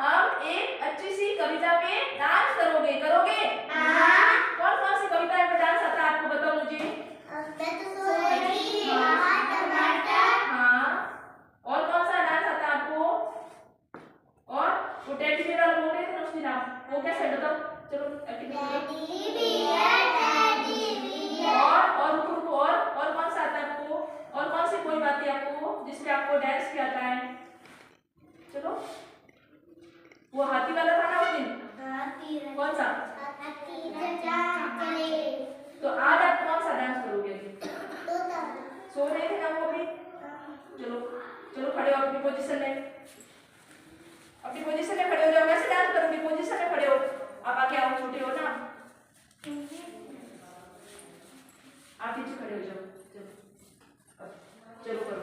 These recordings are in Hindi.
हम एक अच्छी सी कविता पे डांस करोगे करोगे? कौन कौन सी कविता पे डांस आता है आपको बताओ मुझे। हाँ, और कौन सा डांस आता है आपको? और वो टेडी बियर वाला बोल रहे थे ना उस दिन आप, वो कैसे बताओ? चलो और रुको और कौन सा आता है आपको? और कौन सी कोई बात है आपको जिसपे आपको डांस किया आता है? चलो वो हाथी वाला था ना उस दिन, कौन सा? तो आज आप कौन सा डांस करोगे? सो रहे थे ना वो अभी? चलो चलो खड़े हो अपनी पोजीशन में, अपनी पोजीशन में खड़े हो जाओ। कैसे डांस करोगे? पोजीशन में खड़े हो, आप आगे आओ, छोटे हो ना आप, पीछे खड़े हो जाओ। चलो चलो करो।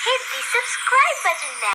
Hit the subscribe button now.